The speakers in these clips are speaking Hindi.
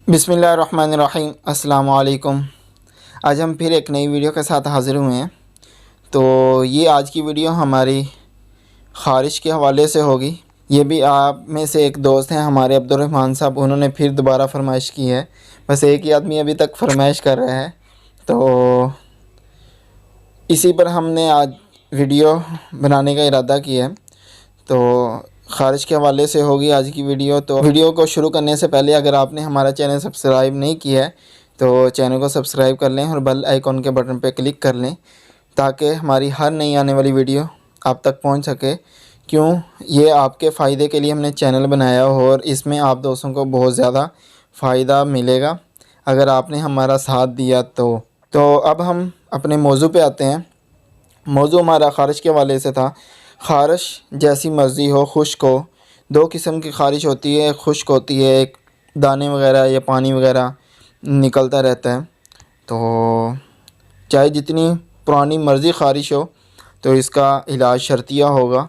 बिस्मिल्लाहिर्रहमानिर्रहीम। अस्सलाम वालेकुम। आज हम फिर एक नई वीडियो के साथ हाज़िर हुए हैं। तो ये आज की वीडियो हमारी ख़ारिश के हवाले से होगी। ये भी आप में से एक दोस्त हैं हमारे अब्दुर्रहमान साहब, उन्होंने फिर दोबारा फरमाइश की है। बस एक ही आदमी अभी तक फरमाइश कर रहा है, तो इसी पर हमने आज वीडियो बनाने का इरादा किया है। तो ख़ारिश के हवाले से होगी आज की वीडियो। तो वीडियो को शुरू करने से पहले अगर आपने हमारा चैनल सब्सक्राइब नहीं किया है तो चैनल को सब्सक्राइब कर लें और बेल आइकॉन के बटन पर क्लिक कर लें, ताकि हमारी हर नई आने वाली वीडियो आप तक पहुंच सके। क्यों, ये आपके फ़ायदे के लिए हमने चैनल बनाया हो और इसमें आप दोस्तों को बहुत ज़्यादा फ़ायदा मिलेगा अगर आपने हमारा साथ दिया तो अब हम अपने मौजू पे आते हैं। मौजू हमारा ख़ारिश के हवाले से था। ख़ारिश जैसी मर्ज़ी हो, खुश्क हो, दो किस्म की ख़ारिश होती है। खुश्क होती है, एक दाने वगैरह या पानी वगैरह निकलता रहता है। तो चाहे जितनी पुरानी मर्ज़ी ख़ारिश हो तो इसका इलाज शर्तिया होगा।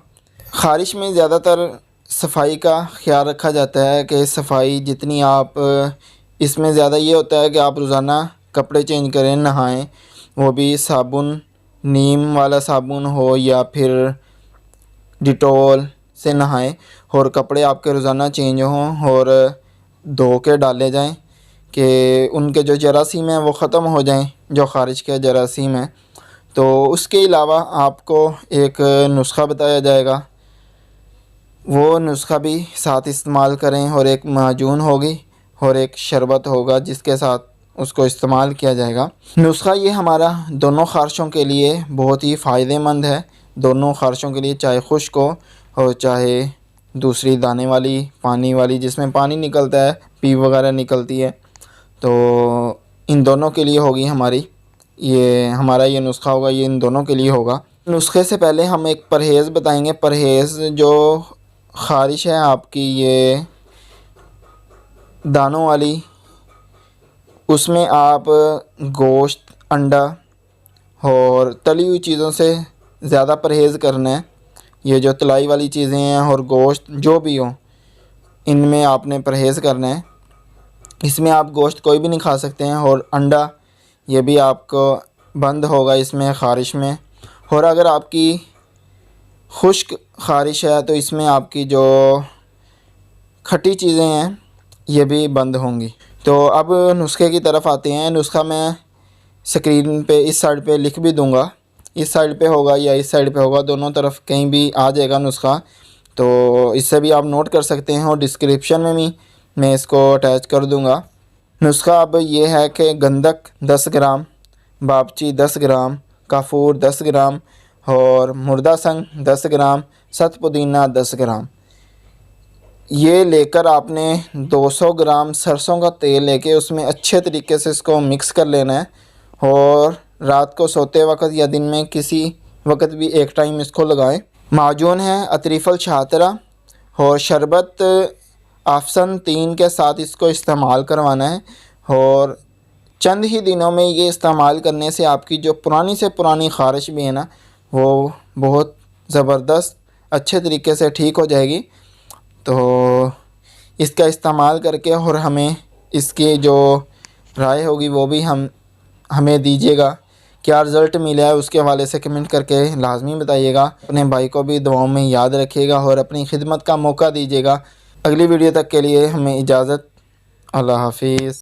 ख़ारिश में ज़्यादातर सफाई का ख्याल रखा जाता है कि सफाई जितनी आप, इसमें ज़्यादा ये होता है कि आप रोज़ाना कपड़े चेंज करें, नहाएं, वो भी साबुन, नीम वाला साबुन हो या फिर डिटॉल से नहाएं और कपड़े आपके रोज़ाना चेंज हों और धो के डाले जाएं कि उनके जो जरासीम हैं वो ख़त्म हो जाएं, जो ख़ारिश के जरासीम हैं। तो उसके अलावा आपको एक नुस्ख़ा बताया जाएगा, वो नुस्ख़ा भी साथ इस्तेमाल करें। और एक माजून होगी और एक शरबत होगा जिसके साथ उसको इस्तेमाल किया जाएगा। नुस्ख़ा ये हमारा दोनों ख़ारिशों के लिए बहुत ही फ़ायदेमंद है, दोनों ख़ारिशों के लिए, चाहे खुश्क हो और चाहे दूसरी दाने वाली, पानी वाली, जिसमें पानी निकलता है, पी वगैरह निकलती है। तो इन दोनों के लिए होगी हमारा ये नुस्ख़ा होगा, ये इन दोनों के लिए होगा। नुस्खे से पहले हम एक परहेज़ बताएंगे। परहेज़ जो ख़ारिश है आपकी ये दानों वाली, उसमें आप गोश्त, अंडा और तली हुई चीज़ों से ज़्यादा परहेज़ करना है। ये जो तलाई वाली चीज़ें हैं और गोश्त जो भी हो, इनमें आपने परहेज़ करना है। इसमें आप गोश्त कोई भी नहीं खा सकते हैं और अंडा ये भी आपको बंद होगा इसमें ख़ारिश में। और अगर आपकी खुश्क ख़ारिश है तो इसमें आपकी जो खट्टी चीज़ें हैं ये भी बंद होंगी। तो अब नुस्खे की तरफ आते हैं। नुस्खा मैं स्क्रीन पे इस साइड पे लिख भी दूंगा, इस साइड पे होगा या इस साइड पे होगा, दोनों तरफ कहीं भी आ जाएगा नुस्खा, तो इससे भी आप नोट कर सकते हैं और डिस्क्रिप्शन में भी मैं इसको अटैच कर दूंगा। नुस्खा अब ये है कि गंधक 10 ग्राम, बाबची 10 ग्राम, काफूर 10 ग्राम और मुर्दा संग 10 ग्राम, सत पुदीना 10 ग्राम। ये लेकर आपने 200 ग्राम सरसों का तेल लेके उसमें अच्छे तरीके से इसको मिक्स कर लेना है और रात को सोते वक्त या दिन में किसी वक्त भी एक टाइम इसको लगाएं। माजून है अतरीफ़ल छातरा और शरबत आफसन 3 के साथ इसको इस्तेमाल करवाना है। और चंद ही दिनों में ये इस्तेमाल करने से आपकी जो पुरानी से पुरानी ख़ारिश भी है ना, वो बहुत ज़बरदस्त अच्छे तरीके से ठीक हो जाएगी। तो इसका इस्तेमाल करके और हमें इसकी जो राय होगी वो भी हमें दीजिएगा। क्या रिज़ल्ट मिला है उसके हवाले से कमेंट करके लाजमी बताइएगा। अपने भाई को भी दुआओं में याद रखिएगा और अपनी खिदमत का मौका दीजिएगा। अगली वीडियो तक के लिए हमें इजाज़त। अल्लाह हाफिज़।